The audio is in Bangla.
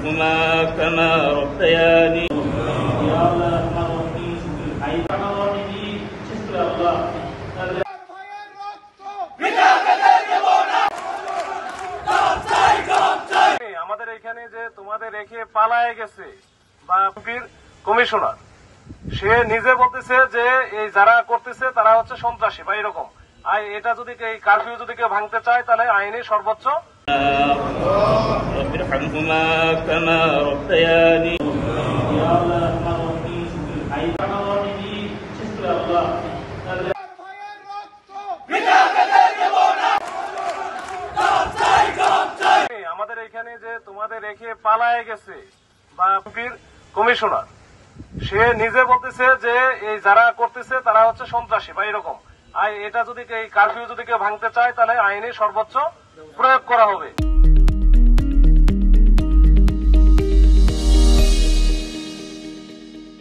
ارحمهما كما ربياني আমাদের এখানে যে তোমাদের রেখে পালায়ে গেছে বা কমিশনার, সে নিজে বলতেছে যে এই যারা করতেছে তারা হচ্ছে সন্ত্রাসী বা এরকম। আর এটা যদি এই কারফিউ যদি কেউ ভাঙতে চায় তাহলে আইনে সর্বোচ্চ رب ارحمهما كما ربياني আমাদের এখানে যে তোমাদের রেখে পালায়ে গেছে বা কমিশনার, সে নিজে বলতেছে যে এই যারা করতেছে তারা হচ্ছে সন্ত্রাসী বা এরকম। আর এটা যদি এই কারফিউ যদি কেউ ভাঙতে চায় তাহলে আইনে সর্বোচ্চ প্রয়োগ করা হবে।